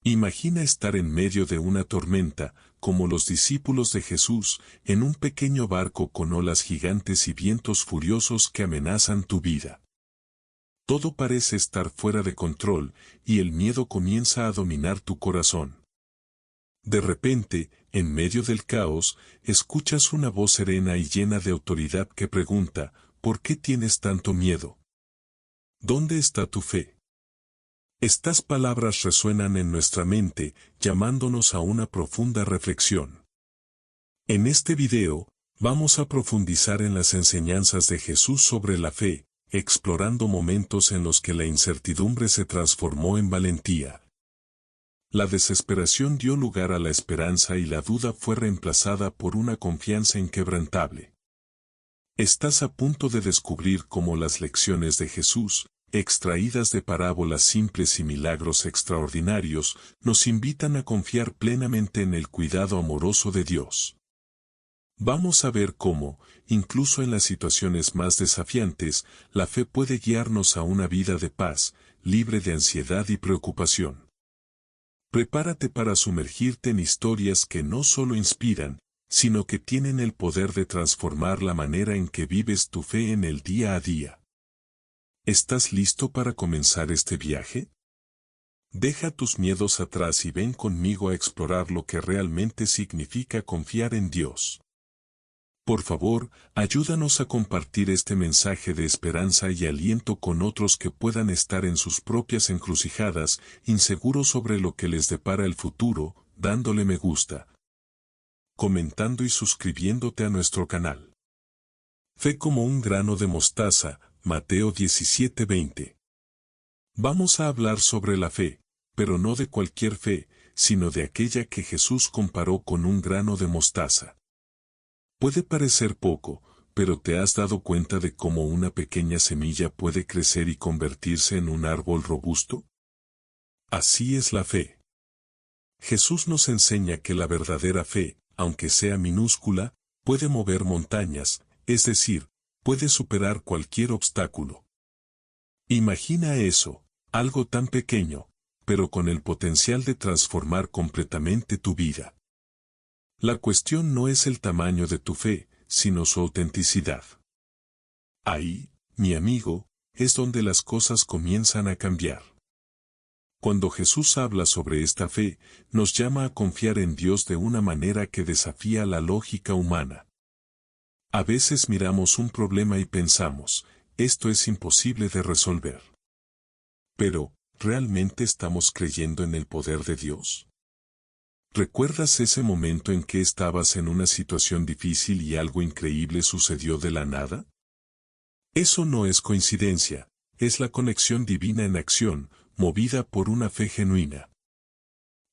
Imagina estar en medio de una tormenta, como los discípulos de Jesús, en un pequeño barco con olas gigantes y vientos furiosos que amenazan tu vida. Todo parece estar fuera de control, y el miedo comienza a dominar tu corazón. De repente, en medio del caos, escuchas una voz serena y llena de autoridad que pregunta, ¿por qué tienes tanto miedo? ¿Dónde está tu fe? Estas palabras resuenan en nuestra mente, llamándonos a una profunda reflexión. En este video, vamos a profundizar en las enseñanzas de Jesús sobre la fe, explorando momentos en los que la incertidumbre se transformó en valentía. La desesperación dio lugar a la esperanza y la duda fue reemplazada por una confianza inquebrantable. Estás a punto de descubrir cómo las lecciones de Jesús, extraídas de parábolas simples y milagros extraordinarios, nos invitan a confiar plenamente en el cuidado amoroso de Dios. Vamos a ver cómo, incluso en las situaciones más desafiantes, la fe puede guiarnos a una vida de paz, libre de ansiedad y preocupación. Prepárate para sumergirte en historias que no solo inspiran, sino que tienen el poder de transformar la manera en que vives tu fe en el día a día. ¿Estás listo para comenzar este viaje? Deja tus miedos atrás y ven conmigo a explorar lo que realmente significa confiar en Dios. Por favor, ayúdanos a compartir este mensaje de esperanza y aliento con otros que puedan estar en sus propias encrucijadas, inseguros sobre lo que les depara el futuro, dándole me gusta, comentando y suscribiéndote a nuestro canal. Fe como un grano de mostaza, Mateo 17:20. Vamos a hablar sobre la fe, pero no de cualquier fe, sino de aquella que Jesús comparó con un grano de mostaza. Puede parecer poco, pero ¿te has dado cuenta de cómo una pequeña semilla puede crecer y convertirse en un árbol robusto? Así es la fe. Jesús nos enseña que la verdadera fe, aunque sea minúscula, puede mover montañas, es decir, puede superar cualquier obstáculo. Imagina eso, algo tan pequeño, pero con el potencial de transformar completamente tu vida. La cuestión no es el tamaño de tu fe, sino su autenticidad. Ahí, mi amigo, es donde las cosas comienzan a cambiar. Cuando Jesús habla sobre esta fe, nos llama a confiar en Dios de una manera que desafía la lógica humana. A veces miramos un problema y pensamos, esto es imposible de resolver. Pero, ¿realmente estamos creyendo en el poder de Dios? ¿Recuerdas ese momento en que estabas en una situación difícil y algo increíble sucedió de la nada? Eso no es coincidencia, es la conexión divina en acción, movida por una fe genuina.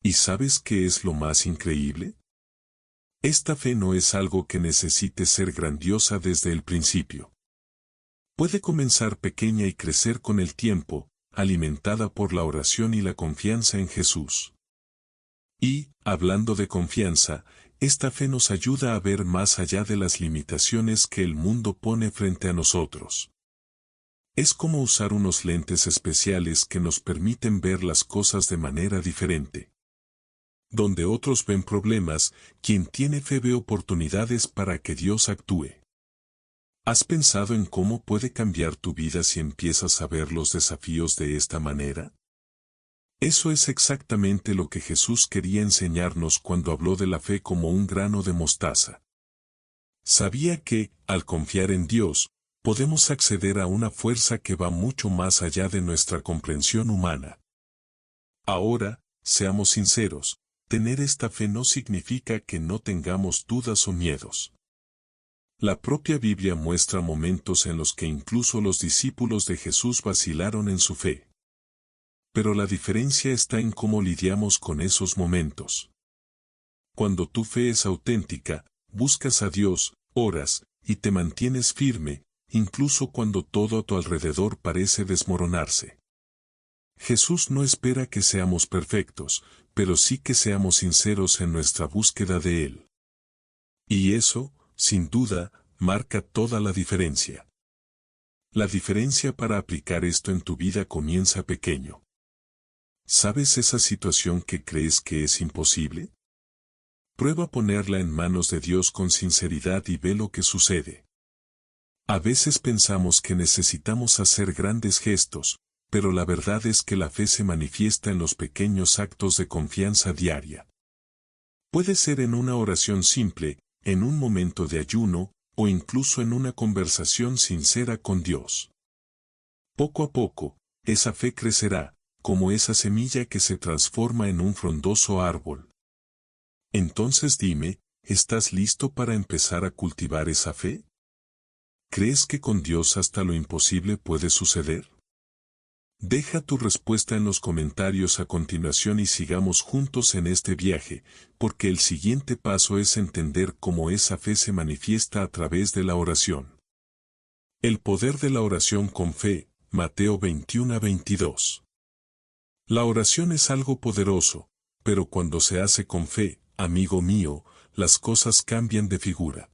¿Y sabes qué es lo más increíble? Esta fe no es algo que necesite ser grandiosa desde el principio. Puede comenzar pequeña y crecer con el tiempo, alimentada por la oración y la confianza en Jesús. Y, hablando de confianza, esta fe nos ayuda a ver más allá de las limitaciones que el mundo pone frente a nosotros. Es como usar unos lentes especiales que nos permiten ver las cosas de manera diferente. Donde otros ven problemas, quien tiene fe ve oportunidades para que Dios actúe. ¿Has pensado en cómo puede cambiar tu vida si empiezas a ver los desafíos de esta manera? Eso es exactamente lo que Jesús quería enseñarnos cuando habló de la fe como un grano de mostaza. Sabía que, al confiar en Dios, podemos acceder a una fuerza que va mucho más allá de nuestra comprensión humana. Ahora, seamos sinceros, tener esta fe no significa que no tengamos dudas o miedos. La propia Biblia muestra momentos en los que incluso los discípulos de Jesús vacilaron en su fe. Pero la diferencia está en cómo lidiamos con esos momentos. Cuando tu fe es auténtica, buscas a Dios, oras, y te mantienes firme, incluso cuando todo a tu alrededor parece desmoronarse. Jesús no espera que seamos perfectos, pero sí que seamos sinceros en nuestra búsqueda de Él. Y eso, sin duda, marca toda la diferencia. La diferencia para aplicar esto en tu vida comienza pequeño. ¿Sabes esa situación que crees que es imposible? Prueba ponerla en manos de Dios con sinceridad y ve lo que sucede. A veces pensamos que necesitamos hacer grandes gestos, pero la verdad es que la fe se manifiesta en los pequeños actos de confianza diaria. Puede ser en una oración simple, en un momento de ayuno, o incluso en una conversación sincera con Dios. Poco a poco, esa fe crecerá, como esa semilla que se transforma en un frondoso árbol. Entonces dime, ¿estás listo para empezar a cultivar esa fe? ¿Crees que con Dios hasta lo imposible puede suceder? Deja tu respuesta en los comentarios a continuación y sigamos juntos en este viaje, porque el siguiente paso es entender cómo esa fe se manifiesta a través de la oración. El poder de la oración con fe, Mateo 21-22. La oración es algo poderoso, pero cuando se hace con fe, amigo mío, las cosas cambian de figura.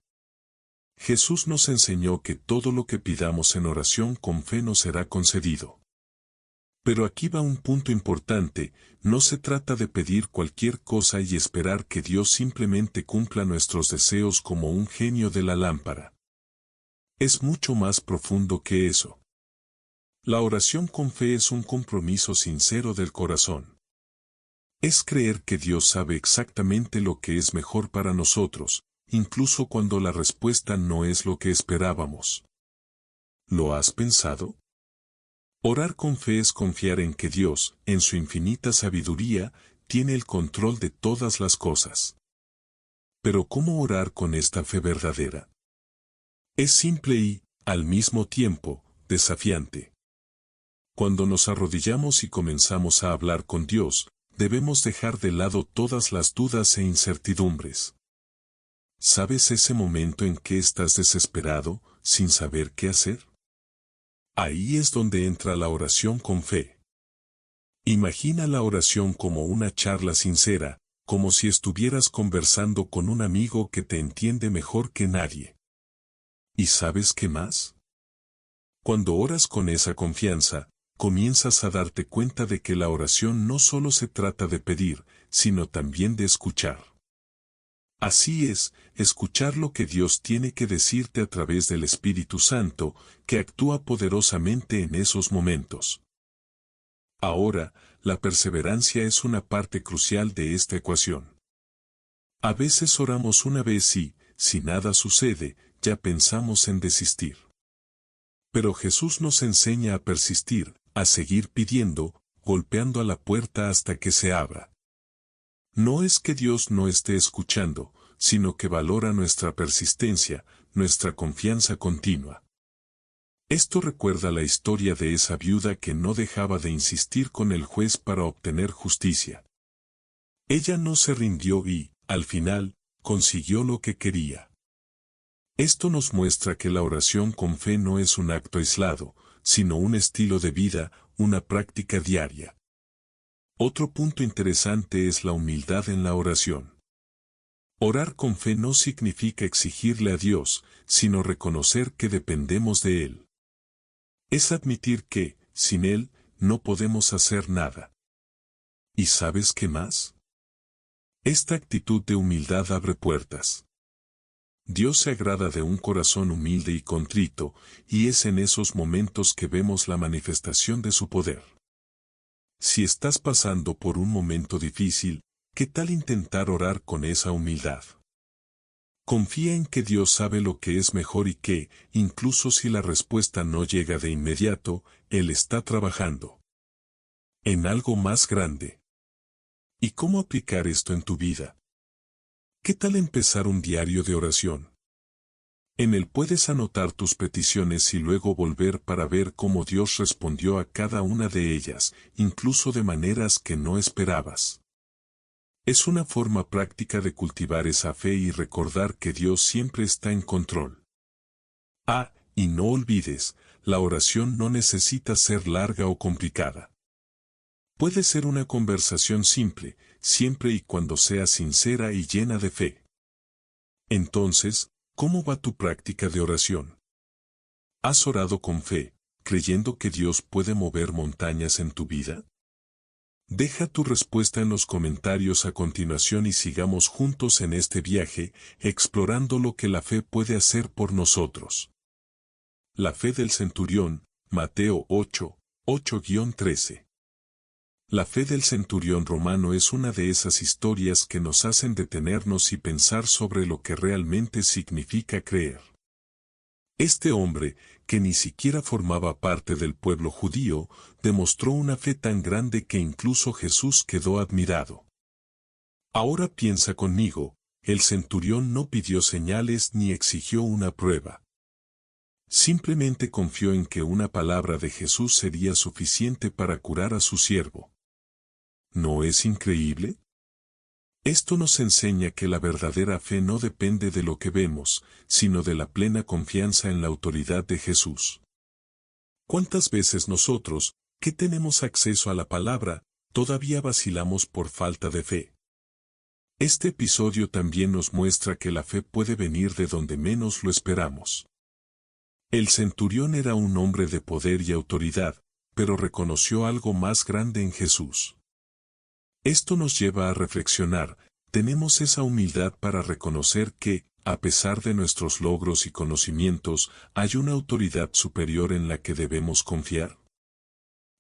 Jesús nos enseñó que todo lo que pidamos en oración con fe nos será concedido. Pero aquí va un punto importante, no se trata de pedir cualquier cosa y esperar que Dios simplemente cumpla nuestros deseos como un genio de la lámpara. Es mucho más profundo que eso. La oración con fe es un compromiso sincero del corazón. Es creer que Dios sabe exactamente lo que es mejor para nosotros, incluso cuando la respuesta no es lo que esperábamos. ¿Lo has pensado? Orar con fe es confiar en que Dios, en su infinita sabiduría, tiene el control de todas las cosas. Pero ¿cómo orar con esta fe verdadera? Es simple y, al mismo tiempo, desafiante. Cuando nos arrodillamos y comenzamos a hablar con Dios, debemos dejar de lado todas las dudas e incertidumbres. ¿Sabes ese momento en que estás desesperado, sin saber qué hacer? Ahí es donde entra la oración con fe. Imagina la oración como una charla sincera, como si estuvieras conversando con un amigo que te entiende mejor que nadie. ¿Y sabes qué más? Cuando oras con esa confianza, comienzas a darte cuenta de que la oración no solo se trata de pedir, sino también de escuchar. Así es, escuchar lo que Dios tiene que decirte a través del Espíritu Santo, que actúa poderosamente en esos momentos. Ahora, la perseverancia es una parte crucial de esta ecuación. A veces oramos una vez y, si nada sucede, ya pensamos en desistir. Pero Jesús nos enseña a persistir, a seguir pidiendo, golpeando a la puerta hasta que se abra. No es que Dios no esté escuchando, sino que valora nuestra persistencia, nuestra confianza continua. Esto recuerda la historia de esa viuda que no dejaba de insistir con el juez para obtener justicia. Ella no se rindió y, al final, consiguió lo que quería. Esto nos muestra que la oración con fe no es un acto aislado, sino un estilo de vida, una práctica diaria. Otro punto interesante es la humildad en la oración. Orar con fe no significa exigirle a Dios, sino reconocer que dependemos de Él. Es admitir que, sin Él, no podemos hacer nada. ¿Y sabes qué más? Esta actitud de humildad abre puertas. Dios se agrada de un corazón humilde y contrito, y es en esos momentos que vemos la manifestación de su poder. Si estás pasando por un momento difícil, ¿qué tal intentar orar con esa humildad? Confía en que Dios sabe lo que es mejor y que, incluso si la respuesta no llega de inmediato, Él está trabajando en algo más grande. ¿Y cómo aplicar esto en tu vida? ¿Qué tal empezar un diario de oración? En él puedes anotar tus peticiones y luego volver para ver cómo Dios respondió a cada una de ellas, incluso de maneras que no esperabas. Es una forma práctica de cultivar esa fe y recordar que Dios siempre está en control. Y no olvides, la oración no necesita ser larga o complicada. Puede ser una conversación simple, siempre y cuando sea sincera y llena de fe. Entonces, ¿cómo va tu práctica de oración? ¿Has orado con fe, creyendo que Dios puede mover montañas en tu vida? Deja tu respuesta en los comentarios a continuación y sigamos juntos en este viaje, explorando lo que la fe puede hacer por nosotros. La fe del centurión, Mateo 8, 8-13. La fe del centurión romano es una de esas historias que nos hacen detenernos y pensar sobre lo que realmente significa creer. Este hombre, que ni siquiera formaba parte del pueblo judío, demostró una fe tan grande que incluso Jesús quedó admirado. Ahora piensa conmigo, el centurión no pidió señales ni exigió una prueba. Simplemente confió en que una palabra de Jesús sería suficiente para curar a su siervo. ¿No es increíble? Esto nos enseña que la verdadera fe no depende de lo que vemos, sino de la plena confianza en la autoridad de Jesús. ¿Cuántas veces nosotros, que tenemos acceso a la palabra, todavía vacilamos por falta de fe? Este episodio también nos muestra que la fe puede venir de donde menos lo esperamos. El centurión era un hombre de poder y autoridad, pero reconoció algo más grande en Jesús. Esto nos lleva a reflexionar, ¿tenemos esa humildad para reconocer que, a pesar de nuestros logros y conocimientos, hay una autoridad superior en la que debemos confiar?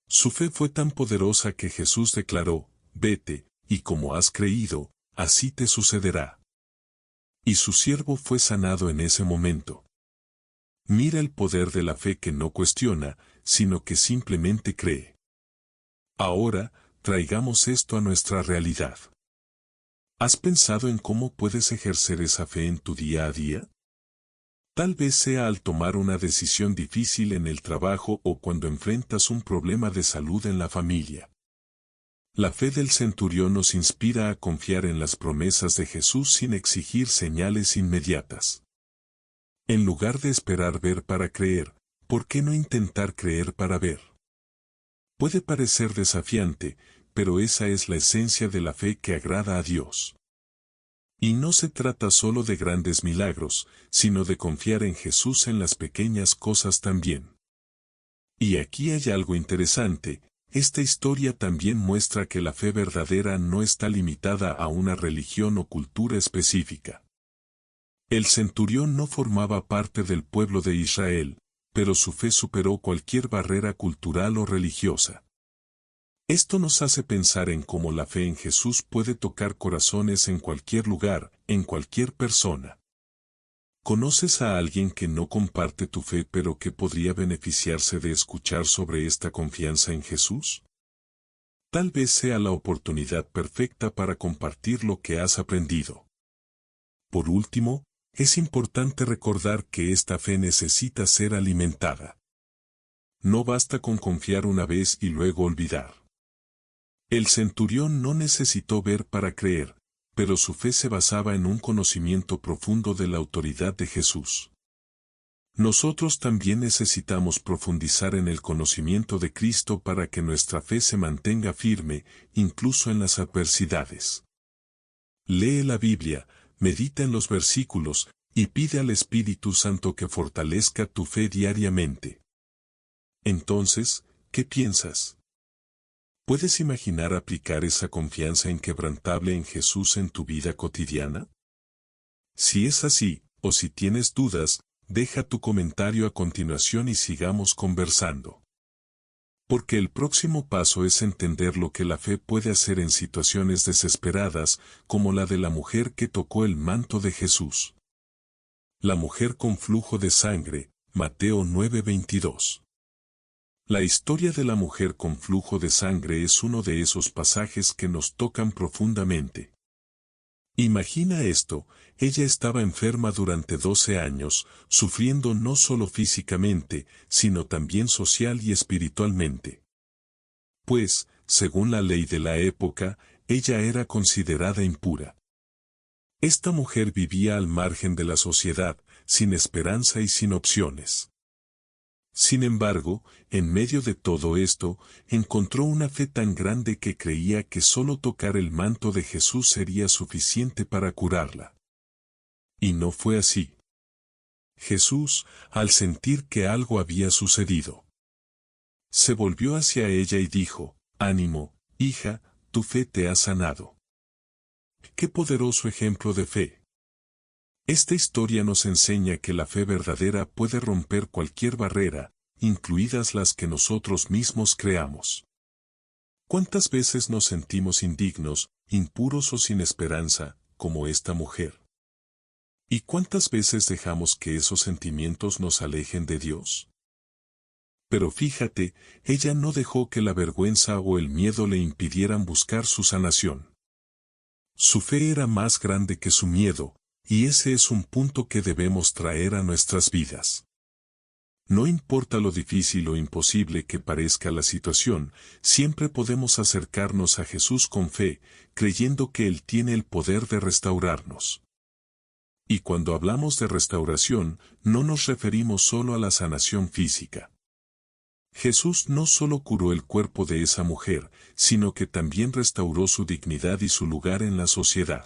Su fe fue tan poderosa que Jesús declaró, «Vete, y como has creído, así te sucederá». Y su siervo fue sanado en ese momento. Mira el poder de la fe que no cuestiona, sino que simplemente cree. Ahora, traigamos esto a nuestra realidad. ¿Has pensado en cómo puedes ejercer esa fe en tu día a día? Tal vez sea al tomar una decisión difícil en el trabajo o cuando enfrentas un problema de salud en la familia. La fe del centurión nos inspira a confiar en las promesas de Jesús sin exigir señales inmediatas. En lugar de esperar ver para creer, ¿por qué no intentar creer para ver? Puede parecer desafiante, pero esa es la esencia de la fe que agrada a Dios. Y no se trata solo de grandes milagros, sino de confiar en Jesús en las pequeñas cosas también. Y aquí hay algo interesante, esta historia también muestra que la fe verdadera no está limitada a una religión o cultura específica. El centurión no formaba parte del pueblo de Israel, pero su fe superó cualquier barrera cultural o religiosa. Esto nos hace pensar en cómo la fe en Jesús puede tocar corazones en cualquier lugar, en cualquier persona. ¿Conoces a alguien que no comparte tu fe pero que podría beneficiarse de escuchar sobre esta confianza en Jesús? Tal vez sea la oportunidad perfecta para compartir lo que has aprendido. Por último, es importante recordar que esta fe necesita ser alimentada. No basta con confiar una vez y luego olvidar. El centurión no necesitó ver para creer, pero su fe se basaba en un conocimiento profundo de la autoridad de Jesús. Nosotros también necesitamos profundizar en el conocimiento de Cristo para que nuestra fe se mantenga firme, incluso en las adversidades. Lee la Biblia, medita en los versículos, y pide al Espíritu Santo que fortalezca tu fe diariamente. Entonces, ¿qué piensas? ¿Puedes imaginar aplicar esa confianza inquebrantable en Jesús en tu vida cotidiana? Si es así, o si tienes dudas, deja tu comentario a continuación y sigamos conversando. Porque el próximo paso es entender lo que la fe puede hacer en situaciones desesperadas, como la de la mujer que tocó el manto de Jesús. La mujer con flujo de sangre, Mateo 9:22. La historia de la mujer con flujo de sangre es uno de esos pasajes que nos tocan profundamente. Imagina esto, ella estaba enferma durante 12 años, sufriendo no solo físicamente, sino también social y espiritualmente. Pues, según la ley de la época, ella era considerada impura. Esta mujer vivía al margen de la sociedad, sin esperanza y sin opciones. Sin embargo, en medio de todo esto, encontró una fe tan grande que creía que solo tocar el manto de Jesús sería suficiente para curarla. Y no fue así. Jesús, al sentir que algo había sucedido, se volvió hacia ella y dijo, «Ánimo, Hija, tu fe te ha sanado. ¡Qué poderoso ejemplo de fe! Esta historia nos enseña que la fe verdadera puede romper cualquier barrera, incluidas las que nosotros mismos creamos. ¿Cuántas veces nos sentimos indignos, impuros o sin esperanza, como esta mujer? ¿Y cuántas veces dejamos que esos sentimientos nos alejen de Dios? Pero fíjate, ella no dejó que la vergüenza o el miedo le impidieran buscar su sanación. Su fe era más grande que su miedo, y ese es un punto que debemos traer a nuestras vidas. No importa lo difícil o imposible que parezca la situación, siempre podemos acercarnos a Jesús con fe, creyendo que Él tiene el poder de restaurarnos. Y cuando hablamos de restauración, no nos referimos solo a la sanación física. Jesús no solo curó el cuerpo de esa mujer, sino que también restauró su dignidad y su lugar en la sociedad.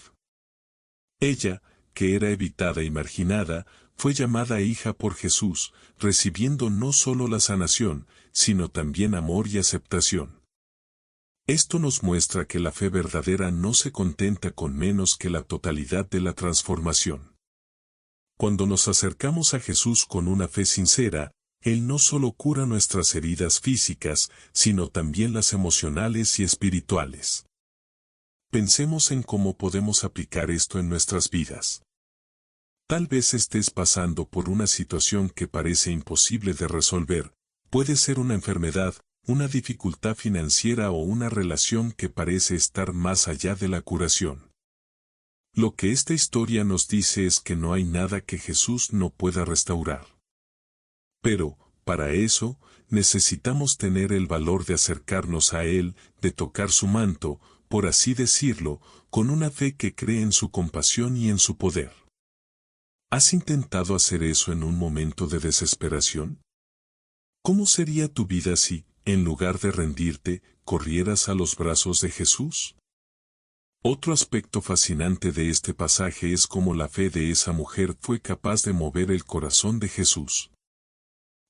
Ella, que era evitada y marginada, fue llamada hija por Jesús, recibiendo no solo la sanación, sino también amor y aceptación. Esto nos muestra que la fe verdadera no se contenta con menos que la totalidad de la transformación. Cuando nos acercamos a Jesús con una fe sincera, Él no solo cura nuestras heridas físicas, sino también las emocionales y espirituales. Pensemos en cómo podemos aplicar esto en nuestras vidas. Tal vez estés pasando por una situación que parece imposible de resolver, puede ser una enfermedad, una dificultad financiera o una relación que parece estar más allá de la curación. Lo que esta historia nos dice es que no hay nada que Jesús no pueda restaurar. Pero, para eso, necesitamos tener el valor de acercarnos a Él, de tocar su manto, por así decirlo, con una fe que cree en su compasión y en su poder. ¿Has intentado hacer eso en un momento de desesperación? ¿Cómo sería tu vida si, en lugar de rendirte, corrieras a los brazos de Jesús? Otro aspecto fascinante de este pasaje es cómo la fe de esa mujer fue capaz de mover el corazón de Jesús.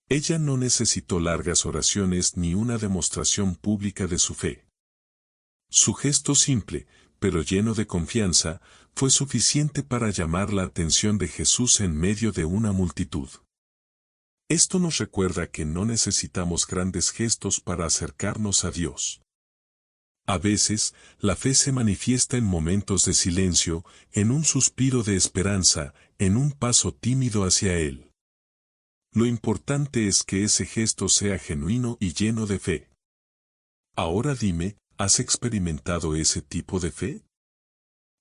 Ella no necesitó largas oraciones ni una demostración pública de su fe. Su gesto simple, pero lleno de confianza, fue suficiente para llamar la atención de Jesús en medio de una multitud. Esto nos recuerda que no necesitamos grandes gestos para acercarnos a Dios. A veces, la fe se manifiesta en momentos de silencio, en un suspiro de esperanza, en un paso tímido hacia Él. Lo importante es que ese gesto sea genuino y lleno de fe. Ahora dime, ¿has experimentado ese tipo de fe?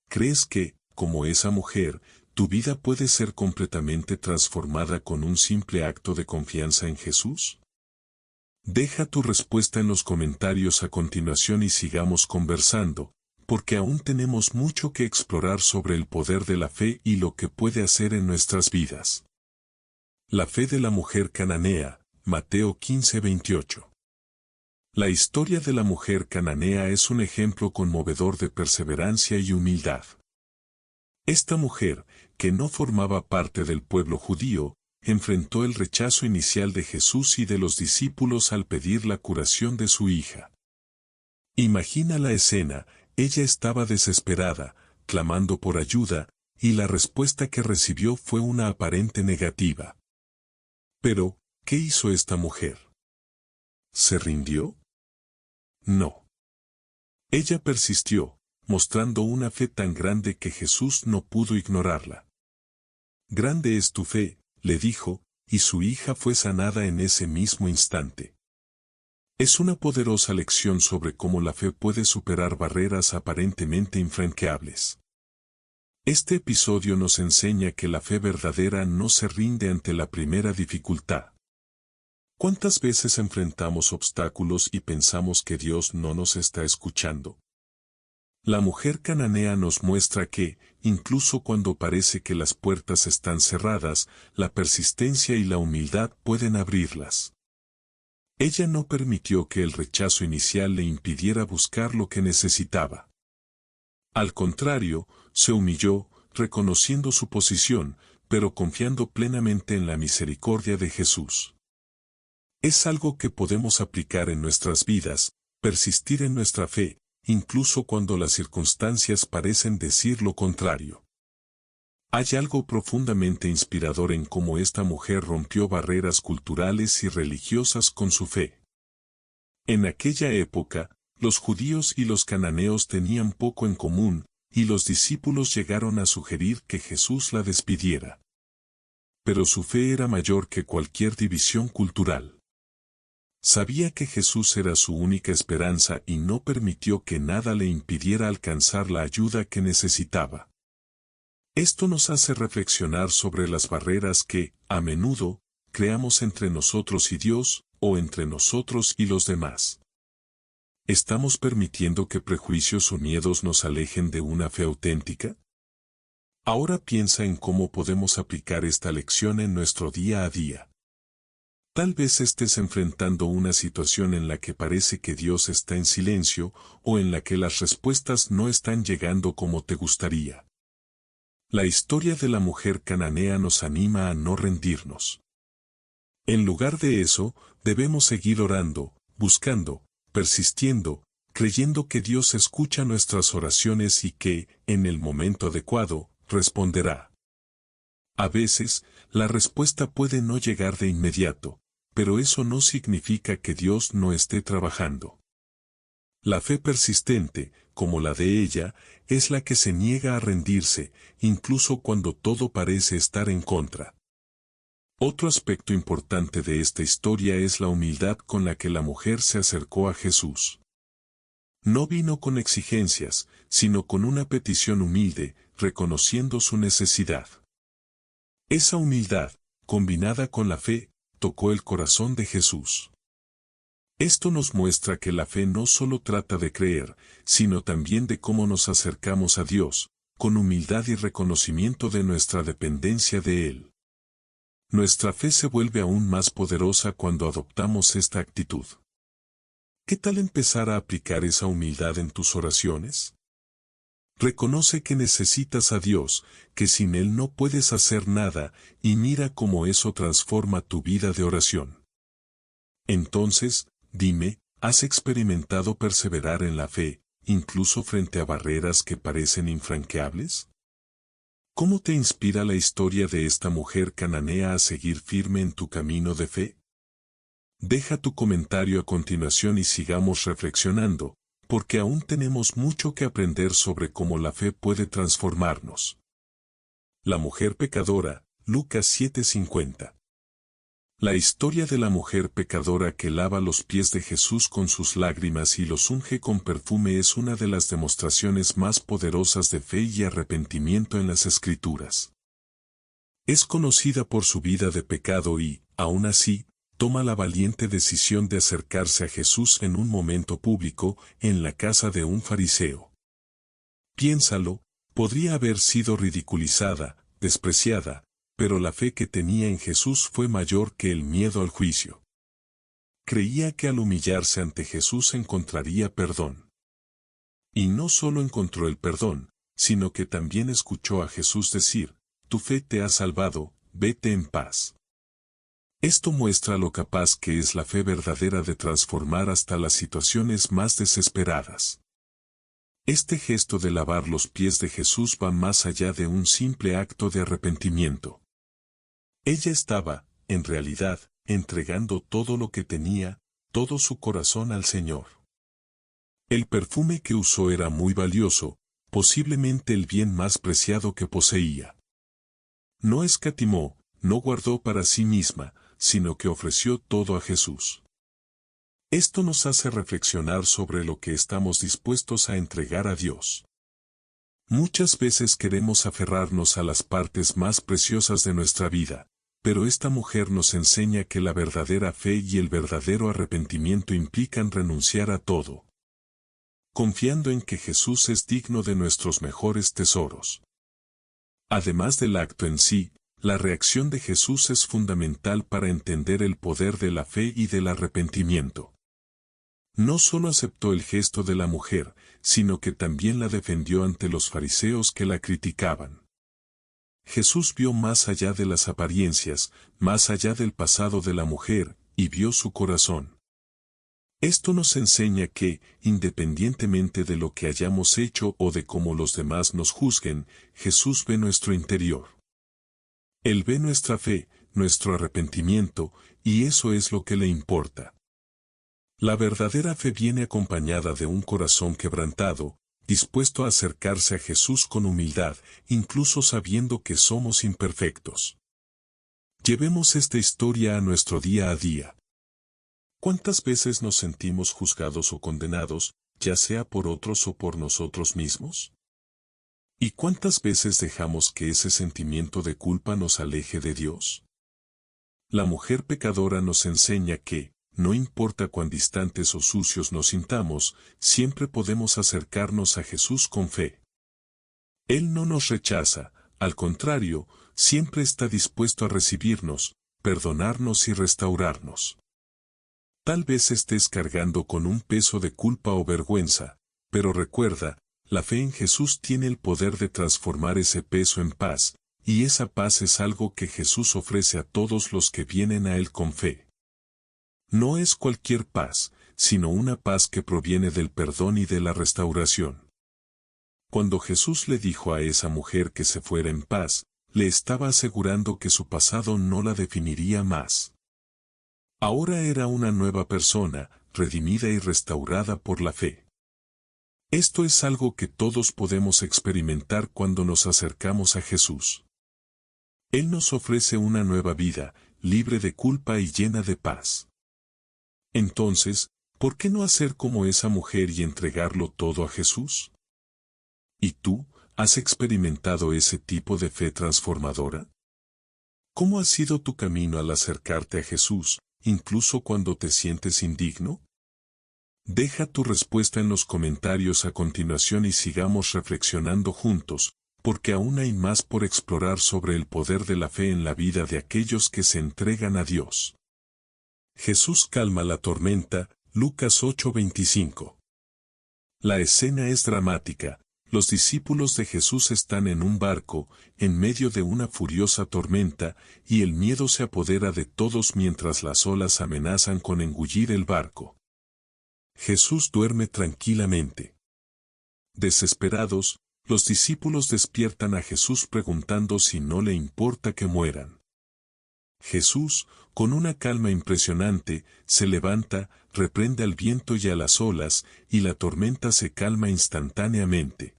¿Crees que, como esa mujer, tu vida puede ser completamente transformada con un simple acto de confianza en Jesús? Deja tu respuesta en los comentarios a continuación y sigamos conversando, porque aún tenemos mucho que explorar sobre el poder de la fe y lo que puede hacer en nuestras vidas. La fe de la mujer cananea, Mateo 15:28. La historia de la mujer cananea es un ejemplo conmovedor de perseverancia y humildad. Esta mujer, que no formaba parte del pueblo judío, enfrentó el rechazo inicial de Jesús y de los discípulos al pedir la curación de su hija. Imagina la escena, ella estaba desesperada, clamando por ayuda, y la respuesta que recibió fue una aparente negativa. Pero, ¿qué hizo esta mujer? ¿Se rindió? No. Ella persistió, mostrando una fe tan grande que Jesús no pudo ignorarla. Grande es tu fe, le dijo, y su hija fue sanada en ese mismo instante. Es una poderosa lección sobre cómo la fe puede superar barreras aparentemente infranqueables. Este episodio nos enseña que la fe verdadera no se rinde ante la primera dificultad. ¿Cuántas veces enfrentamos obstáculos y pensamos que Dios no nos está escuchando? La mujer cananea nos muestra que, incluso cuando parece que las puertas están cerradas, la persistencia y la humildad pueden abrirlas. Ella no permitió que el rechazo inicial le impidiera buscar lo que necesitaba. Al contrario, se humilló, reconociendo su posición, pero confiando plenamente en la misericordia de Jesús. Es algo que podemos aplicar en nuestras vidas, persistir en nuestra fe, incluso cuando las circunstancias parecen decir lo contrario. Hay algo profundamente inspirador en cómo esta mujer rompió barreras culturales y religiosas con su fe. En aquella época, los judíos y los cananeos tenían poco en común, y los discípulos llegaron a sugerir que Jesús la despidiera. Pero su fe era mayor que cualquier división cultural. Sabía que Jesús era su única esperanza y no permitió que nada le impidiera alcanzar la ayuda que necesitaba. Esto nos hace reflexionar sobre las barreras que, a menudo, creamos entre nosotros y Dios, o entre nosotros y los demás. ¿Estamos permitiendo que prejuicios o miedos nos alejen de una fe auténtica? Ahora piensa en cómo podemos aplicar esta lección en nuestro día a día. Tal vez estés enfrentando una situación en la que parece que Dios está en silencio, o en la que las respuestas no están llegando como te gustaría. La historia de la mujer cananea nos anima a no rendirnos. En lugar de eso, debemos seguir orando, buscando, persistiendo, creyendo que Dios escucha nuestras oraciones y que, en el momento adecuado, responderá. A veces, la respuesta puede no llegar de inmediato, pero eso no significa que Dios no esté trabajando. La fe persistente, como la de ella, es la que se niega a rendirse, incluso cuando todo parece estar en contra. Otro aspecto importante de esta historia es la humildad con la que la mujer se acercó a Jesús. No vino con exigencias, sino con una petición humilde, reconociendo su necesidad. Esa humildad, combinada con la fe, tocó el corazón de Jesús. Esto nos muestra que la fe no solo trata de creer, sino también de cómo nos acercamos a Dios, con humildad y reconocimiento de nuestra dependencia de Él. Nuestra fe se vuelve aún más poderosa cuando adoptamos esta actitud. ¿Qué tal empezar a aplicar esa humildad en tus oraciones? Reconoce que necesitas a Dios, que sin Él no puedes hacer nada, y mira cómo eso transforma tu vida de oración. Entonces, dime, ¿has experimentado perseverar en la fe, incluso frente a barreras que parecen infranqueables? ¿Cómo te inspira la historia de esta mujer cananea a seguir firme en tu camino de fe? Deja tu comentario a continuación y sigamos reflexionando, porque aún tenemos mucho que aprender sobre cómo la fe puede transformarnos. La mujer pecadora, Lucas 7:50. La historia de la mujer pecadora que lava los pies de Jesús con sus lágrimas y los unge con perfume es una de las demostraciones más poderosas de fe y arrepentimiento en las Escrituras. Es conocida por su vida de pecado y, aún así, toma la valiente decisión de acercarse a Jesús en un momento público, en la casa de un fariseo. Piénsalo, podría haber sido ridiculizada, despreciada, pero la fe que tenía en Jesús fue mayor que el miedo al juicio. Creía que al humillarse ante Jesús encontraría perdón. Y no solo encontró el perdón, sino que también escuchó a Jesús decir, «Tu fe te ha salvado, vete en paz». Esto muestra lo capaz que es la fe verdadera de transformar hasta las situaciones más desesperadas. Este gesto de lavar los pies de Jesús va más allá de un simple acto de arrepentimiento. Ella estaba, en realidad, entregando todo lo que tenía, todo su corazón al Señor. El perfume que usó era muy valioso, posiblemente el bien más preciado que poseía. No escatimó, no guardó para sí misma, sino que ofreció todo a Jesús. Esto nos hace reflexionar sobre lo que estamos dispuestos a entregar a Dios. Muchas veces queremos aferrarnos a las partes más preciosas de nuestra vida, pero esta mujer nos enseña que la verdadera fe y el verdadero arrepentimiento implican renunciar a todo, confiando en que Jesús es digno de nuestros mejores tesoros. Además del acto en sí, la reacción de Jesús es fundamental para entender el poder de la fe y del arrepentimiento. No solo aceptó el gesto de la mujer, sino que también la defendió ante los fariseos que la criticaban. Jesús vio más allá de las apariencias, más allá del pasado de la mujer, y vio su corazón. Esto nos enseña que, independientemente de lo que hayamos hecho o de cómo los demás nos juzguen, Jesús ve nuestro interior. Él ve nuestra fe, nuestro arrepentimiento, y eso es lo que le importa. La verdadera fe viene acompañada de un corazón quebrantado, dispuesto a acercarse a Jesús con humildad, incluso sabiendo que somos imperfectos. Llevemos esta historia a nuestro día a día. ¿Cuántas veces nos sentimos juzgados o condenados, ya sea por otros o por nosotros mismos? ¿Y cuántas veces dejamos que ese sentimiento de culpa nos aleje de Dios? La mujer pecadora nos enseña que, no importa cuán distantes o sucios nos sintamos, siempre podemos acercarnos a Jesús con fe. Él no nos rechaza, al contrario, siempre está dispuesto a recibirnos, perdonarnos y restaurarnos. Tal vez estés cargando con un peso de culpa o vergüenza, pero recuerda, la fe en Jesús tiene el poder de transformar ese peso en paz, y esa paz es algo que Jesús ofrece a todos los que vienen a Él con fe. No es cualquier paz, sino una paz que proviene del perdón y de la restauración. Cuando Jesús le dijo a esa mujer que se fuera en paz, le estaba asegurando que su pasado no la definiría más. Ahora era una nueva persona, redimida y restaurada por la fe. Esto es algo que todos podemos experimentar cuando nos acercamos a Jesús. Él nos ofrece una nueva vida, libre de culpa y llena de paz. Entonces, ¿por qué no hacer como esa mujer y entregarlo todo a Jesús? ¿Y tú, has experimentado ese tipo de fe transformadora? ¿Cómo ha sido tu camino al acercarte a Jesús, incluso cuando te sientes indigno? Deja tu respuesta en los comentarios a continuación y sigamos reflexionando juntos, porque aún hay más por explorar sobre el poder de la fe en la vida de aquellos que se entregan a Dios. Jesús calma la tormenta, Lucas 8:25. La escena es dramática. Los discípulos de Jesús están en un barco, en medio de una furiosa tormenta, y el miedo se apodera de todos mientras las olas amenazan con engullir el barco. Jesús duerme tranquilamente. Desesperados, los discípulos despiertan a Jesús preguntando si no le importa que mueran. Jesús, con una calma impresionante, se levanta, reprende al viento y a las olas, y la tormenta se calma instantáneamente.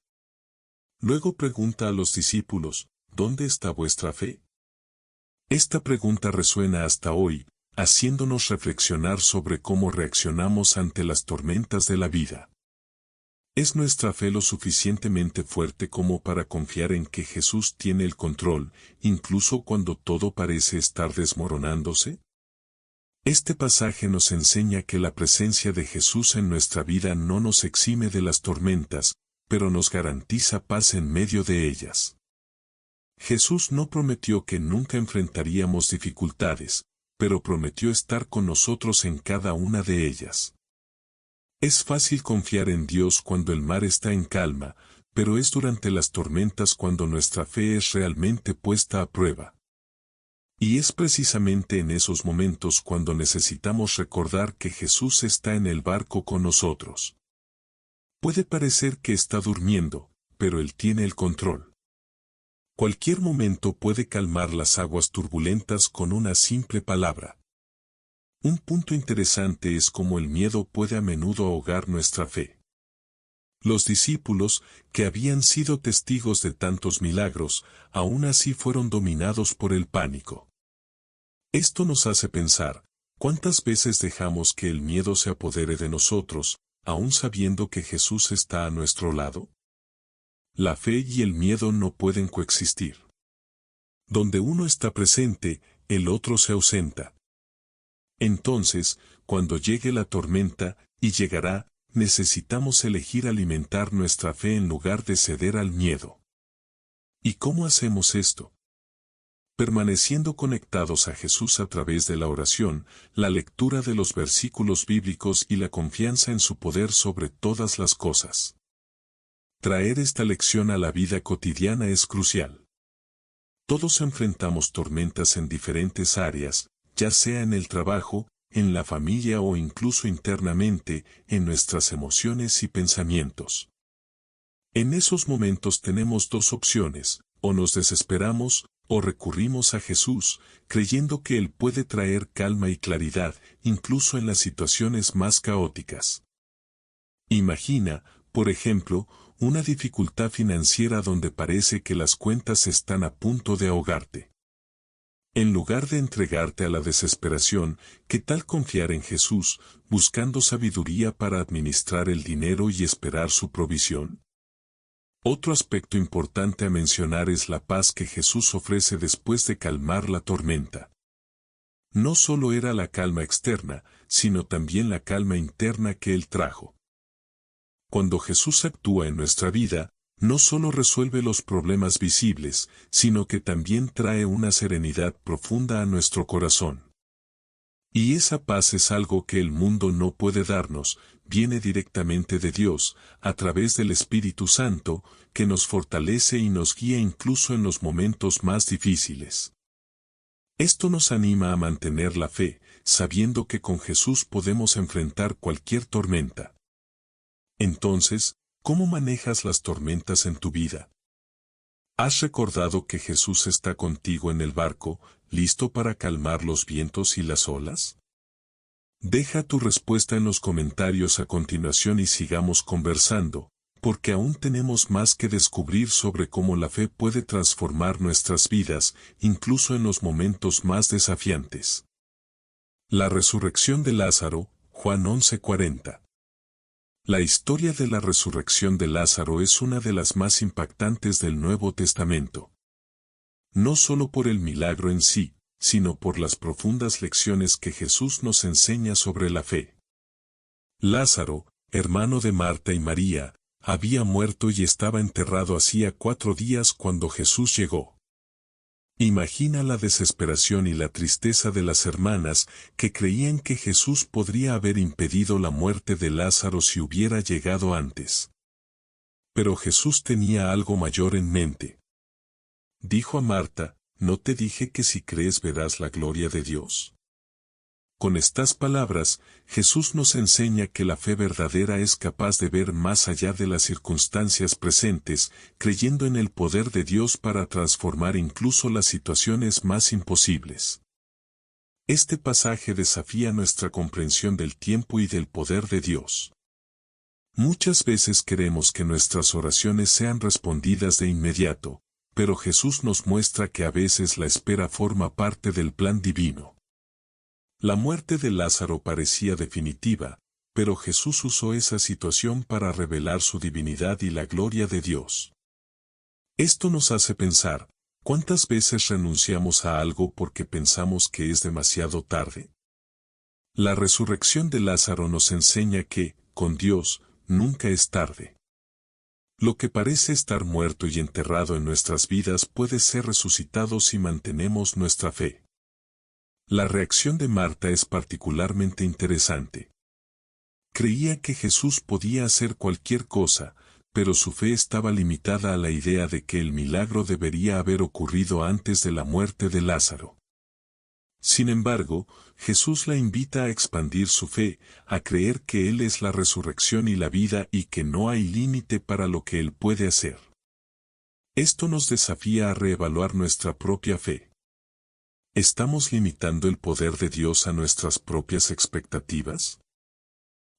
Luego pregunta a los discípulos, ¿dónde está vuestra fe? Esta pregunta resuena hasta hoy, haciéndonos reflexionar sobre cómo reaccionamos ante las tormentas de la vida. ¿Es nuestra fe lo suficientemente fuerte como para confiar en que Jesús tiene el control, incluso cuando todo parece estar desmoronándose? Este pasaje nos enseña que la presencia de Jesús en nuestra vida no nos exime de las tormentas, pero nos garantiza paz en medio de ellas. Jesús no prometió que nunca enfrentaríamos dificultades, pero prometió estar con nosotros en cada una de ellas. Es fácil confiar en Dios cuando el mar está en calma, pero es durante las tormentas cuando nuestra fe es realmente puesta a prueba. Y es precisamente en esos momentos cuando necesitamos recordar que Jesús está en el barco con nosotros. Puede parecer que está durmiendo, pero Él tiene el control. Cualquier momento puede calmar las aguas turbulentas con una simple palabra. Un punto interesante es cómo el miedo puede a menudo ahogar nuestra fe. Los discípulos, que habían sido testigos de tantos milagros, aún así fueron dominados por el pánico. Esto nos hace pensar, ¿cuántas veces dejamos que el miedo se apodere de nosotros, aún sabiendo que Jesús está a nuestro lado? La fe y el miedo no pueden coexistir. Donde uno está presente, el otro se ausenta. Entonces, cuando llegue la tormenta, y llegará, necesitamos elegir alimentar nuestra fe en lugar de ceder al miedo. ¿Y cómo hacemos esto? Permaneciendo conectados a Jesús a través de la oración, la lectura de los versículos bíblicos y la confianza en su poder sobre todas las cosas. Traer esta lección a la vida cotidiana es crucial. Todos enfrentamos tormentas en diferentes áreas, ya sea en el trabajo, en la familia o incluso internamente, en nuestras emociones y pensamientos. En esos momentos tenemos dos opciones: o nos desesperamos, o recurrimos a Jesús, creyendo que Él puede traer calma y claridad, incluso en las situaciones más caóticas. Imagina, por ejemplo, una dificultad financiera donde parece que las cuentas están a punto de ahogarte. En lugar de entregarte a la desesperación, ¿qué tal confiar en Jesús, buscando sabiduría para administrar el dinero y esperar su provisión? Otro aspecto importante a mencionar es la paz que Jesús ofrece después de calmar la tormenta. No solo era la calma externa, sino también la calma interna que Él trajo. Cuando Jesús actúa en nuestra vida, no solo resuelve los problemas visibles, sino que también trae una serenidad profunda a nuestro corazón. Y esa paz es algo que el mundo no puede darnos, viene directamente de Dios, a través del Espíritu Santo, que nos fortalece y nos guía incluso en los momentos más difíciles. Esto nos anima a mantener la fe, sabiendo que con Jesús podemos enfrentar cualquier tormenta. Entonces, ¿cómo manejas las tormentas en tu vida? ¿Has recordado que Jesús está contigo en el barco, listo para calmar los vientos y las olas? Deja tu respuesta en los comentarios a continuación y sigamos conversando, porque aún tenemos más que descubrir sobre cómo la fe puede transformar nuestras vidas, incluso en los momentos más desafiantes. La resurrección de Lázaro, Juan 11:40. La historia de la resurrección de Lázaro es una de las más impactantes del Nuevo Testamento. No solo por el milagro en sí, sino por las profundas lecciones que Jesús nos enseña sobre la fe. Lázaro, hermano de Marta y María, había muerto y estaba enterrado hacía 4 días cuando Jesús llegó. Imagina la desesperación y la tristeza de las hermanas que creían que Jesús podría haber impedido la muerte de Lázaro si hubiera llegado antes. Pero Jesús tenía algo mayor en mente. Dijo a Marta: ¿no te dije que si crees verás la gloria de Dios? Con estas palabras, Jesús nos enseña que la fe verdadera es capaz de ver más allá de las circunstancias presentes, creyendo en el poder de Dios para transformar incluso las situaciones más imposibles. Este pasaje desafía nuestra comprensión del tiempo y del poder de Dios. Muchas veces queremos que nuestras oraciones sean respondidas de inmediato, pero Jesús nos muestra que a veces la espera forma parte del plan divino. La muerte de Lázaro parecía definitiva, pero Jesús usó esa situación para revelar su divinidad y la gloria de Dios. Esto nos hace pensar, ¿cuántas veces renunciamos a algo porque pensamos que es demasiado tarde? La resurrección de Lázaro nos enseña que, con Dios, nunca es tarde. Lo que parece estar muerto y enterrado en nuestras vidas puede ser resucitado si mantenemos nuestra fe. La reacción de Marta es particularmente interesante. Creía que Jesús podía hacer cualquier cosa, pero su fe estaba limitada a la idea de que el milagro debería haber ocurrido antes de la muerte de Lázaro. Sin embargo, Jesús la invita a expandir su fe, a creer que Él es la resurrección y la vida y que no hay límite para lo que Él puede hacer. Esto nos desafía a reevaluar nuestra propia fe. ¿Estamos limitando el poder de Dios a nuestras propias expectativas?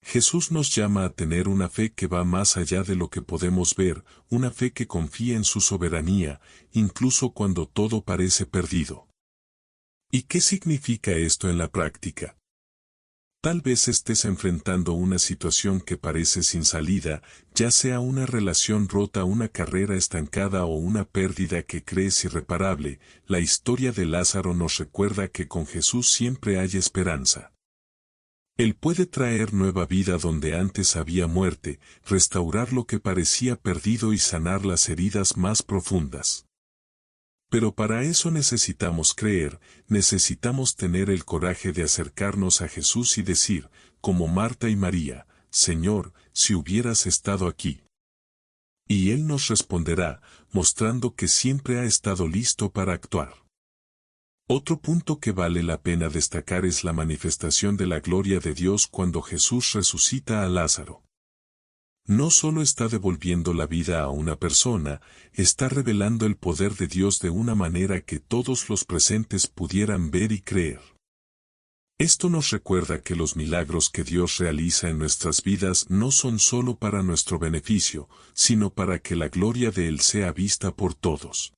Jesús nos llama a tener una fe que va más allá de lo que podemos ver, una fe que confía en su soberanía, incluso cuando todo parece perdido. ¿Y qué significa esto en la práctica? Tal vez estés enfrentando una situación que parece sin salida, ya sea una relación rota, una carrera estancada o una pérdida que crees irreparable. La historia de Lázaro nos recuerda que con Jesús siempre hay esperanza. Él puede traer nueva vida donde antes había muerte, restaurar lo que parecía perdido y sanar las heridas más profundas. Pero para eso necesitamos creer, necesitamos tener el coraje de acercarnos a Jesús y decir, como Marta y María: Señor, si hubieras estado aquí. Y Él nos responderá, mostrando que siempre ha estado listo para actuar. Otro punto que vale la pena destacar es la manifestación de la gloria de Dios cuando Jesús resucita a Lázaro. No solo está devolviendo la vida a una persona, está revelando el poder de Dios de una manera que todos los presentes pudieran ver y creer. Esto nos recuerda que los milagros que Dios realiza en nuestras vidas no son solo para nuestro beneficio, sino para que la gloria de Él sea vista por todos.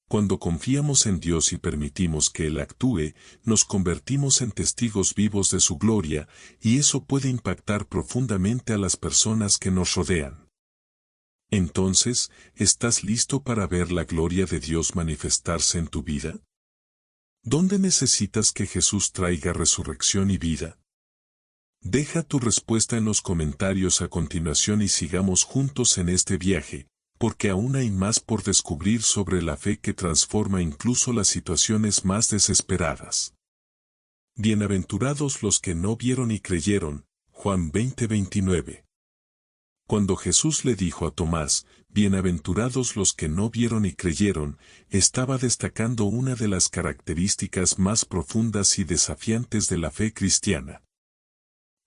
Cuando confiamos en Dios y permitimos que Él actúe, nos convertimos en testigos vivos de su gloria, y eso puede impactar profundamente a las personas que nos rodean. Entonces, ¿estás listo para ver la gloria de Dios manifestarse en tu vida? ¿Dónde necesitas que Jesús traiga resurrección y vida? Deja tu respuesta en los comentarios a continuación y sigamos juntos en este viaje, porque aún hay más por descubrir sobre la fe que transforma incluso las situaciones más desesperadas. Bienaventurados los que no vieron y creyeron, Juan 20:29. Cuando Jesús le dijo a Tomás, bienaventurados los que no vieron y creyeron, estaba destacando una de las características más profundas y desafiantes de la fe cristiana.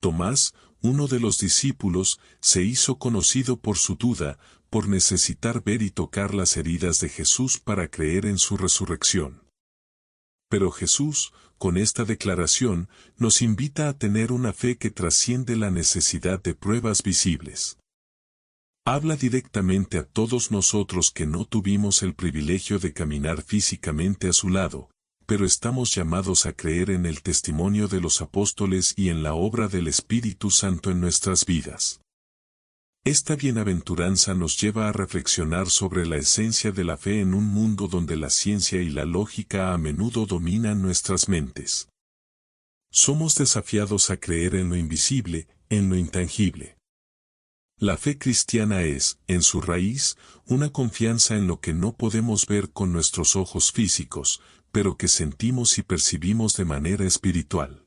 Tomás, uno de los discípulos, se hizo conocido por su duda, por necesitar ver y tocar las heridas de Jesús para creer en su resurrección. Pero Jesús, con esta declaración, nos invita a tener una fe que trasciende la necesidad de pruebas visibles. Habla directamente a todos nosotros que no tuvimos el privilegio de caminar físicamente a su lado, pero estamos llamados a creer en el testimonio de los apóstoles y en la obra del Espíritu Santo en nuestras vidas. Esta bienaventuranza nos lleva a reflexionar sobre la esencia de la fe en un mundo donde la ciencia y la lógica a menudo dominan nuestras mentes. Somos desafiados a creer en lo invisible, en lo intangible. La fe cristiana es, en su raíz, una confianza en lo que no podemos ver con nuestros ojos físicos, pero que sentimos y percibimos de manera espiritual.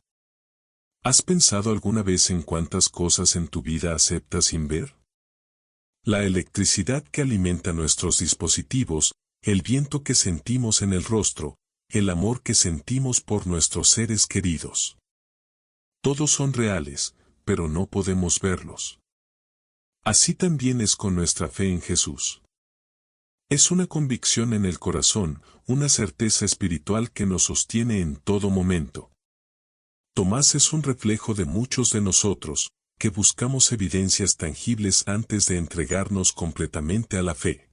¿Has pensado alguna vez en cuántas cosas en tu vida aceptas sin ver? La electricidad que alimenta nuestros dispositivos, el viento que sentimos en el rostro, el amor que sentimos por nuestros seres queridos. Todos son reales, pero no podemos verlos. Así también es con nuestra fe en Jesús. Es una convicción en el corazón, una certeza espiritual que nos sostiene en todo momento. Tomás es un reflejo de muchos de nosotros, que buscamos evidencias tangibles antes de entregarnos completamente a la fe.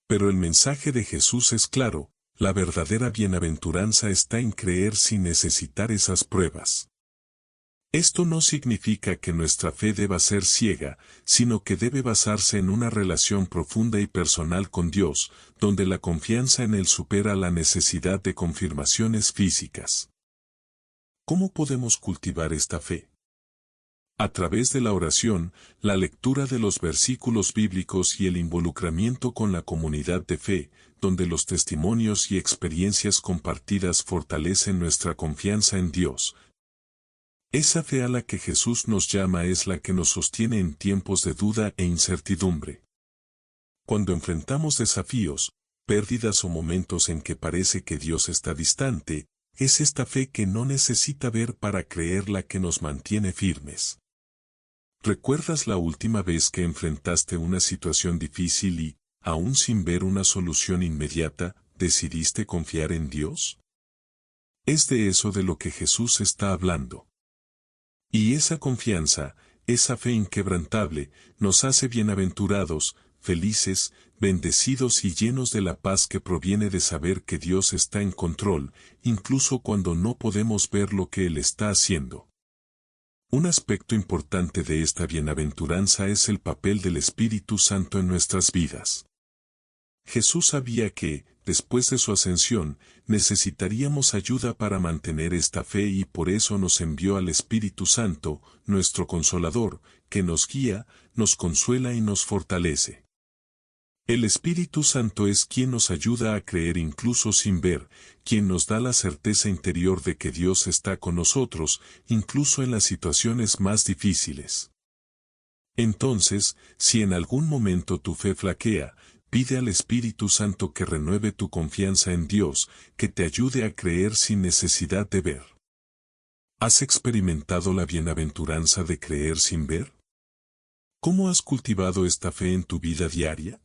Pero el mensaje de Jesús es claro, la verdadera bienaventuranza está en creer sin necesitar esas pruebas. Esto no significa que nuestra fe deba ser ciega, sino que debe basarse en una relación profunda y personal con Dios, donde la confianza en Él supera la necesidad de confirmaciones físicas. ¿Cómo podemos cultivar esta fe? A través de la oración, la lectura de los versículos bíblicos y el involucramiento con la comunidad de fe, donde los testimonios y experiencias compartidas fortalecen nuestra confianza en Dios. Esa fe a la que Jesús nos llama es la que nos sostiene en tiempos de duda e incertidumbre. Cuando enfrentamos desafíos, pérdidas o momentos en que parece que Dios está distante, es esta fe que no necesita ver para creer la que nos mantiene firmes. ¿Recuerdas la última vez que enfrentaste una situación difícil y, aún sin ver una solución inmediata, decidiste confiar en Dios? Es de eso de lo que Jesús está hablando. Y esa confianza, esa fe inquebrantable, nos hace bienaventurados, felices, bendecidos y llenos de la paz que proviene de saber que Dios está en control, incluso cuando no podemos ver lo que Él está haciendo. Un aspecto importante de esta bienaventuranza es el papel del Espíritu Santo en nuestras vidas. Jesús sabía que, después de su ascensión, necesitaríamos ayuda para mantener esta fe y por eso nos envió al Espíritu Santo, nuestro Consolador, que nos guía, nos consuela y nos fortalece. El Espíritu Santo es quien nos ayuda a creer incluso sin ver, quien nos da la certeza interior de que Dios está con nosotros, incluso en las situaciones más difíciles. Entonces, si en algún momento tu fe flaquea, pide al Espíritu Santo que renueve tu confianza en Dios, que te ayude a creer sin necesidad de ver. ¿Has experimentado la bienaventuranza de creer sin ver? ¿Cómo has cultivado esta fe en tu vida diaria?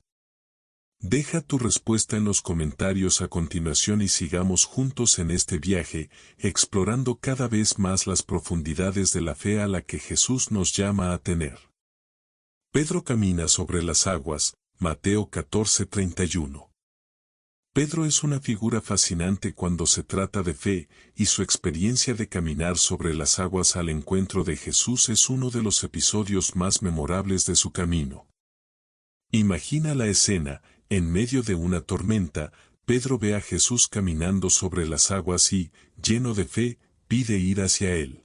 Deja tu respuesta en los comentarios a continuación y sigamos juntos en este viaje, explorando cada vez más las profundidades de la fe a la que Jesús nos llama a tener. Pedro camina sobre las aguas, Mateo 14:31. Pedro es una figura fascinante cuando se trata de fe, y su experiencia de caminar sobre las aguas al encuentro de Jesús es uno de los episodios más memorables de su camino. Imagina la escena. En medio de una tormenta, Pedro ve a Jesús caminando sobre las aguas y, lleno de fe, pide ir hacia él.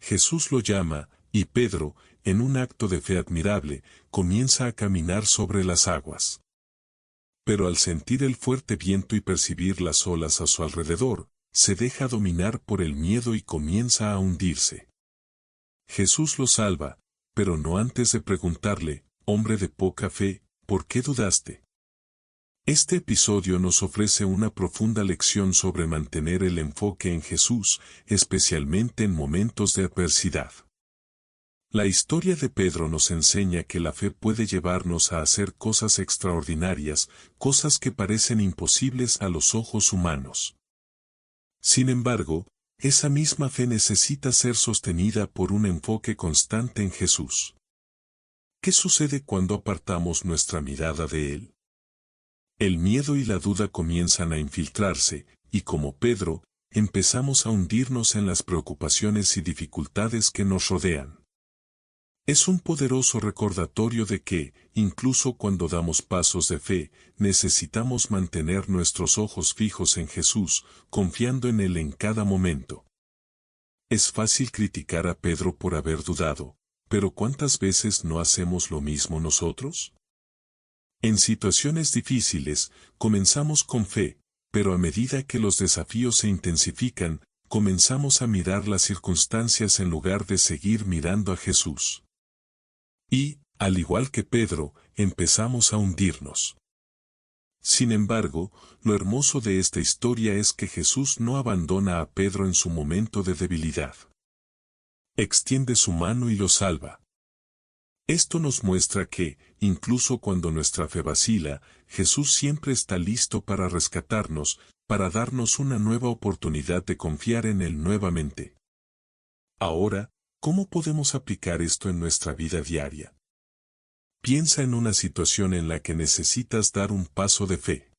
Jesús lo llama, y Pedro, en un acto de fe admirable, comienza a caminar sobre las aguas. Pero al sentir el fuerte viento y percibir las olas a su alrededor, se deja dominar por el miedo y comienza a hundirse. Jesús lo salva, pero no antes de preguntarle, hombre de poca fe, ¿por qué dudaste? Este episodio nos ofrece una profunda lección sobre mantener el enfoque en Jesús, especialmente en momentos de adversidad. La historia de Pedro nos enseña que la fe puede llevarnos a hacer cosas extraordinarias, cosas que parecen imposibles a los ojos humanos. Sin embargo, esa misma fe necesita ser sostenida por un enfoque constante en Jesús. ¿Qué sucede cuando apartamos nuestra mirada de Él? El miedo y la duda comienzan a infiltrarse, y como Pedro, empezamos a hundirnos en las preocupaciones y dificultades que nos rodean. Es un poderoso recordatorio de que, incluso cuando damos pasos de fe, necesitamos mantener nuestros ojos fijos en Jesús, confiando en Él en cada momento. Es fácil criticar a Pedro por haber dudado, pero ¿cuántas veces no hacemos lo mismo nosotros? En situaciones difíciles, comenzamos con fe, pero a medida que los desafíos se intensifican, comenzamos a mirar las circunstancias en lugar de seguir mirando a Jesús. Y, al igual que Pedro, empezamos a hundirnos. Sin embargo, lo hermoso de esta historia es que Jesús no abandona a Pedro en su momento de debilidad. Extiende su mano y lo salva. Esto nos muestra que, incluso cuando nuestra fe vacila, Jesús siempre está listo para rescatarnos, para darnos una nueva oportunidad de confiar en Él nuevamente. Ahora, ¿cómo podemos aplicar esto en nuestra vida diaria? Piensa en una situación en la que necesitas dar un paso de fe.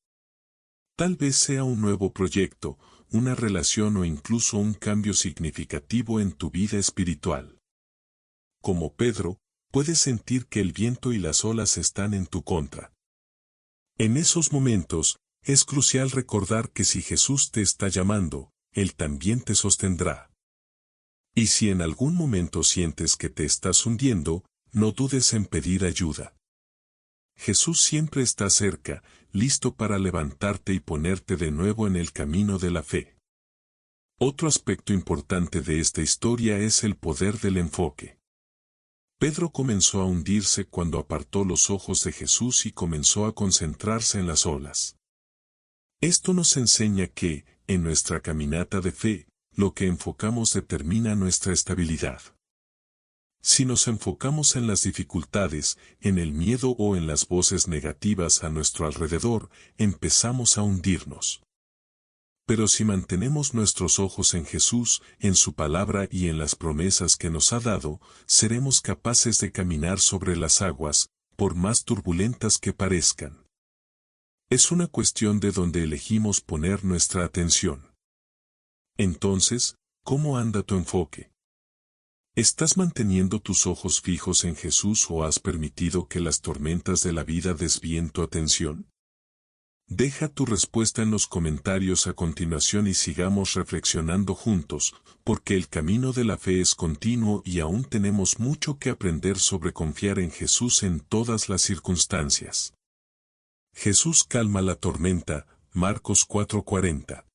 Tal vez sea un nuevo proyecto, una relación o incluso un cambio significativo en tu vida espiritual. Como Pedro, puedes sentir que el viento y las olas están en tu contra. En esos momentos, es crucial recordar que si Jesús te está llamando, Él también te sostendrá. Y si en algún momento sientes que te estás hundiendo, no dudes en pedir ayuda. Jesús siempre está cerca, listo para levantarte y ponerte de nuevo en el camino de la fe. Otro aspecto importante de esta historia es el poder del enfoque. Pedro comenzó a hundirse cuando apartó los ojos de Jesús y comenzó a concentrarse en las olas. Esto nos enseña que, en nuestra caminata de fe, lo que enfocamos determina nuestra estabilidad. Si nos enfocamos en las dificultades, en el miedo o en las voces negativas a nuestro alrededor, empezamos a hundirnos. Pero si mantenemos nuestros ojos en Jesús, en su palabra y en las promesas que nos ha dado, seremos capaces de caminar sobre las aguas, por más turbulentas que parezcan. Es una cuestión de dónde elegimos poner nuestra atención. Entonces, ¿cómo anda tu enfoque? ¿Estás manteniendo tus ojos fijos en Jesús o has permitido que las tormentas de la vida desvíen tu atención? Deja tu respuesta en los comentarios a continuación y sigamos reflexionando juntos, porque el camino de la fe es continuo y aún tenemos mucho que aprender sobre confiar en Jesús en todas las circunstancias. Jesús calma la tormenta, Marcos 4:40.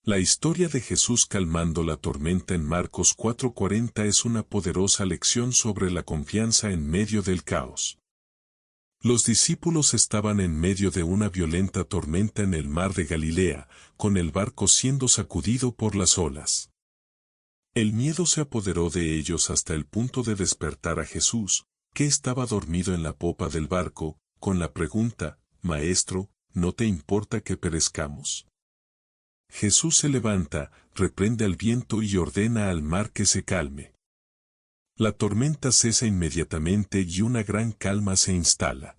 La historia de Jesús calmando la tormenta en Marcos 4:40 es una poderosa lección sobre la confianza en medio del caos. Los discípulos estaban en medio de una violenta tormenta en el mar de Galilea, con el barco siendo sacudido por las olas. El miedo se apoderó de ellos hasta el punto de despertar a Jesús, que estaba dormido en la popa del barco, con la pregunta: «Maestro, ¿no te importa que perezcamos?». Jesús se levanta, reprende al viento y ordena al mar que se calme. La tormenta cesa inmediatamente y una gran calma se instala.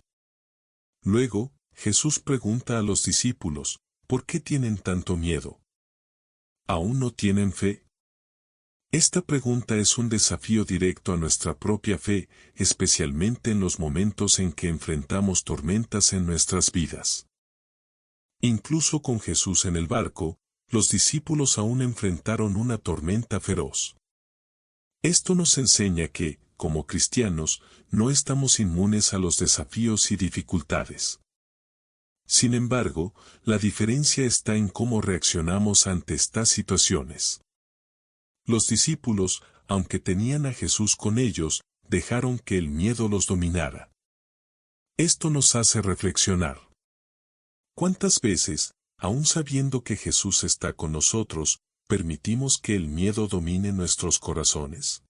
Luego, Jesús pregunta a los discípulos: «¿Por qué tienen tanto miedo? ¿Aún no tienen fe?». Esta pregunta es un desafío directo a nuestra propia fe, especialmente en los momentos en que enfrentamos tormentas en nuestras vidas. Incluso con Jesús en el barco, los discípulos aún enfrentaron una tormenta feroz. Esto nos enseña que, como cristianos, no estamos inmunes a los desafíos y dificultades. Sin embargo, la diferencia está en cómo reaccionamos ante estas situaciones. Los discípulos, aunque tenían a Jesús con ellos, dejaron que el miedo los dominara. Esto nos hace reflexionar. ¿Cuántas veces, aun sabiendo que Jesús está con nosotros, permitimos que el miedo domine nuestros corazones?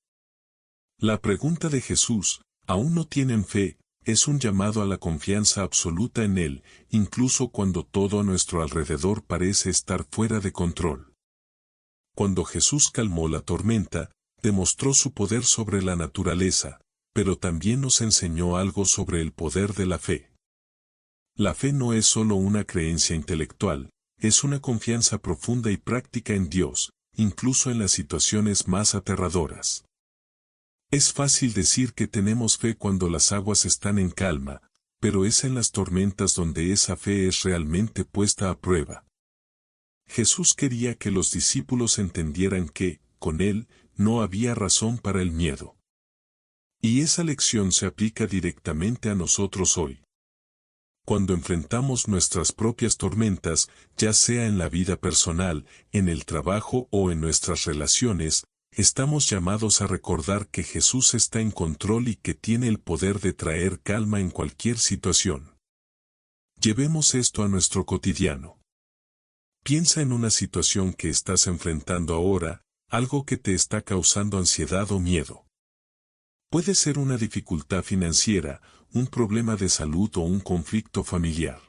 La pregunta de Jesús: ¿aún no tienen fe?, es un llamado a la confianza absoluta en Él, incluso cuando todo a nuestro alrededor parece estar fuera de control. Cuando Jesús calmó la tormenta, demostró su poder sobre la naturaleza, pero también nos enseñó algo sobre el poder de la fe. La fe no es solo una creencia intelectual, es una confianza profunda y práctica en Dios, incluso en las situaciones más aterradoras. Es fácil decir que tenemos fe cuando las aguas están en calma, pero es en las tormentas donde esa fe es realmente puesta a prueba. Jesús quería que los discípulos entendieran que, con Él, no había razón para el miedo. Y esa lección se aplica directamente a nosotros hoy. Cuando enfrentamos nuestras propias tormentas, ya sea en la vida personal, en el trabajo o en nuestras relaciones, estamos llamados a recordar que Jesús está en control y que tiene el poder de traer calma en cualquier situación. Llevemos esto a nuestro cotidiano. Piensa en una situación que estás enfrentando ahora, algo que te está causando ansiedad o miedo. Puede ser una dificultad financiera, un problema de salud o un conflicto familiar.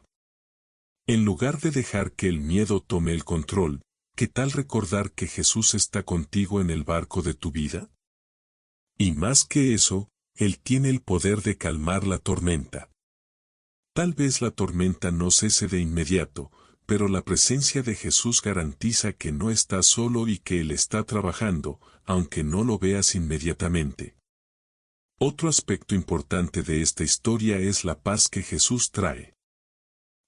En lugar de dejar que el miedo tome el control, ¿qué tal recordar que Jesús está contigo en el barco de tu vida? Y más que eso, Él tiene el poder de calmar la tormenta. Tal vez la tormenta no cese de inmediato, pero la presencia de Jesús garantiza que no estás solo y que Él está trabajando, aunque no lo veas inmediatamente. Otro aspecto importante de esta historia es la paz que Jesús trae.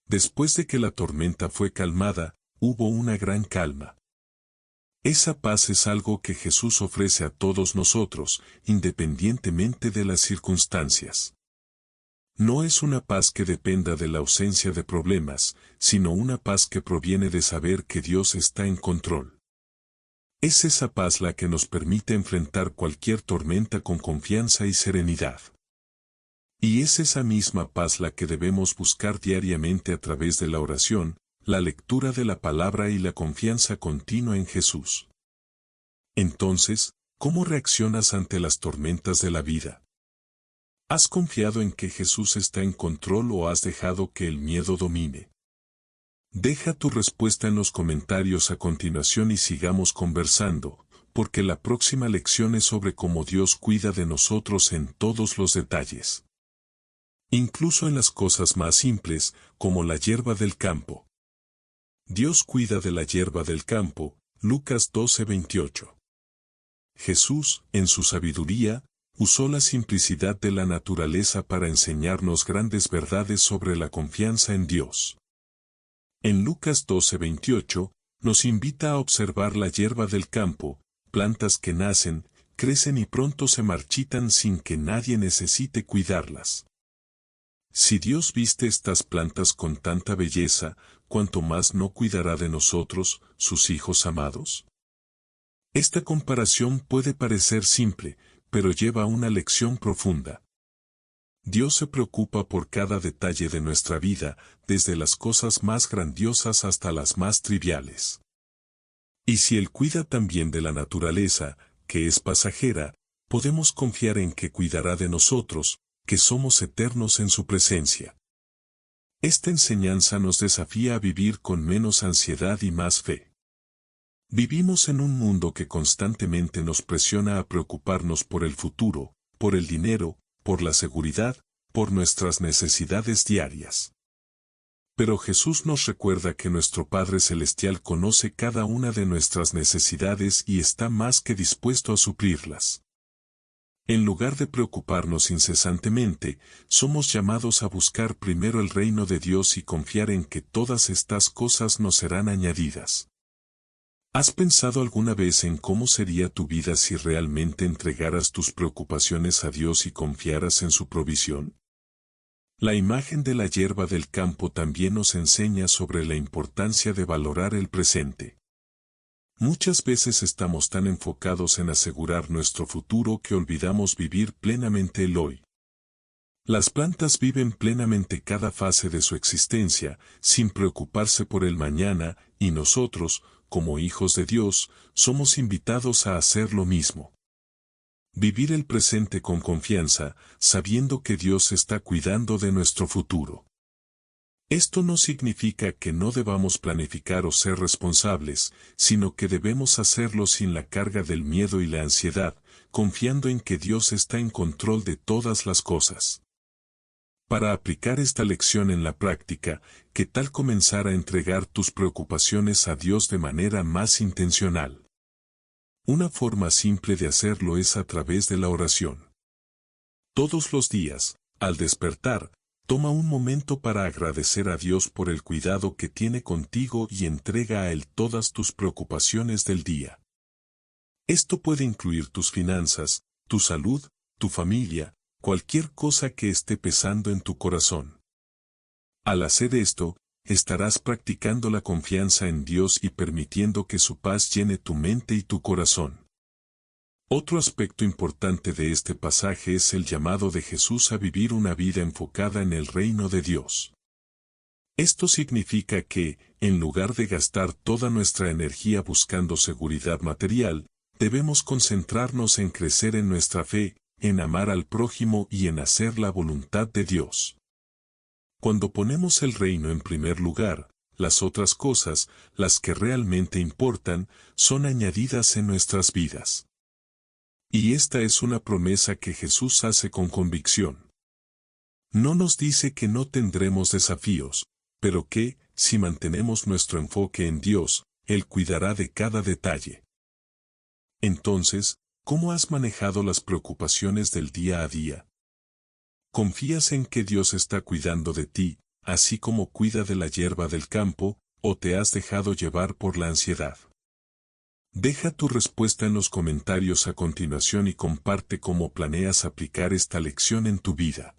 Después de que la tormenta fue calmada, hubo una gran calma. Esa paz es algo que Jesús ofrece a todos nosotros, independientemente de las circunstancias. No es una paz que dependa de la ausencia de problemas, sino una paz que proviene de saber que Dios está en control. Es esa paz la que nos permite enfrentar cualquier tormenta con confianza y serenidad. Y es esa misma paz la que debemos buscar diariamente a través de la oración, la lectura de la palabra y la confianza continua en Jesús. Entonces, ¿cómo reaccionas ante las tormentas de la vida? ¿Has confiado en que Jesús está en control o has dejado que el miedo domine? Deja tu respuesta en los comentarios a continuación y sigamos conversando, porque la próxima lección es sobre cómo Dios cuida de nosotros en todos los detalles. Incluso en las cosas más simples, como la hierba del campo. Dios cuida de la hierba del campo, Lucas 12:28. Jesús, en su sabiduría, usó la simplicidad de la naturaleza para enseñarnos grandes verdades sobre la confianza en Dios. En Lucas 12:28, nos invita a observar la hierba del campo, plantas que nacen, crecen y pronto se marchitan sin que nadie necesite cuidarlas. Si Dios viste estas plantas con tanta belleza, ¿cuánto más no cuidará de nosotros, sus hijos amados? Esta comparación puede parecer simple, pero lleva una lección profunda. Dios se preocupa por cada detalle de nuestra vida, desde las cosas más grandiosas hasta las más triviales. Y si Él cuida también de la naturaleza, que es pasajera, podemos confiar en que cuidará de nosotros, que somos eternos en su presencia. Esta enseñanza nos desafía a vivir con menos ansiedad y más fe. Vivimos en un mundo que constantemente nos presiona a preocuparnos por el futuro, por el dinero, por la seguridad, por nuestras necesidades diarias. Pero Jesús nos recuerda que nuestro Padre Celestial conoce cada una de nuestras necesidades y está más que dispuesto a suplirlas. En lugar de preocuparnos incesantemente, somos llamados a buscar primero el reino de Dios y confiar en que todas estas cosas nos serán añadidas. ¿Has pensado alguna vez en cómo sería tu vida si realmente entregaras tus preocupaciones a Dios y confiaras en su provisión? La imagen de la hierba del campo también nos enseña sobre la importancia de valorar el presente. Muchas veces estamos tan enfocados en asegurar nuestro futuro que olvidamos vivir plenamente el hoy. Las plantas viven plenamente cada fase de su existencia, sin preocuparse por el mañana, y nosotros, como hijos de Dios, somos invitados a hacer lo mismo. Vivir el presente con confianza, sabiendo que Dios está cuidando de nuestro futuro. Esto no significa que no debamos planificar o ser responsables, sino que debemos hacerlo sin la carga del miedo y la ansiedad, confiando en que Dios está en control de todas las cosas. Para aplicar esta lección en la práctica, ¿qué tal comenzar a entregar tus preocupaciones a Dios de manera más intencional? Una forma simple de hacerlo es a través de la oración. Todos los días, al despertar, toma un momento para agradecer a Dios por el cuidado que tiene contigo y entrega a Él todas tus preocupaciones del día. Esto puede incluir tus finanzas, tu salud, tu familia, cualquier cosa que esté pesando en tu corazón. Al hacer esto, estarás practicando la confianza en Dios y permitiendo que su paz llene tu mente y tu corazón. Otro aspecto importante de este pasaje es el llamado de Jesús a vivir una vida enfocada en el reino de Dios. Esto significa que, en lugar de gastar toda nuestra energía buscando seguridad material, debemos concentrarnos en crecer en nuestra fe, en amar al prójimo y en hacer la voluntad de Dios. Cuando ponemos el reino en primer lugar, las otras cosas, las que realmente importan, son añadidas en nuestras vidas. Y esta es una promesa que Jesús hace con convicción. No nos dice que no tendremos desafíos, pero que, si mantenemos nuestro enfoque en Dios, Él cuidará de cada detalle. Entonces, ¿cómo has manejado las preocupaciones del día a día? ¿Confías en que Dios está cuidando de ti, así como cuida de la hierba del campo, o te has dejado llevar por la ansiedad? Deja tu respuesta en los comentarios a continuación y comparte cómo planeas aplicar esta lección en tu vida.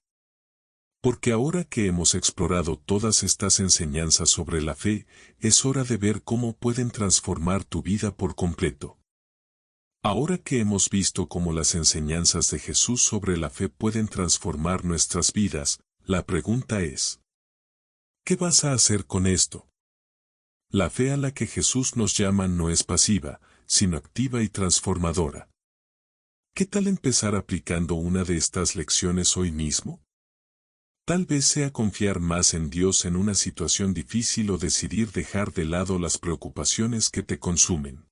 Porque ahora que hemos explorado todas estas enseñanzas sobre la fe, es hora de ver cómo pueden transformar tu vida por completo. Ahora que hemos visto cómo las enseñanzas de Jesús sobre la fe pueden transformar nuestras vidas, la pregunta es: ¿qué vas a hacer con esto? La fe a la que Jesús nos llama no es pasiva, sino activa y transformadora. ¿Qué tal empezar aplicando una de estas lecciones hoy mismo? Tal vez sea confiar más en Dios en una situación difícil o decidir dejar de lado las preocupaciones que te consumen.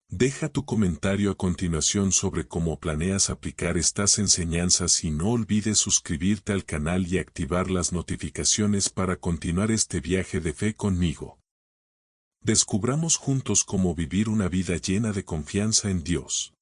Deja tu comentario a continuación sobre cómo planeas aplicar estas enseñanzas y no olvides suscribirte al canal y activar las notificaciones para continuar este viaje de fe conmigo. Descubramos juntos cómo vivir una vida llena de confianza en Dios.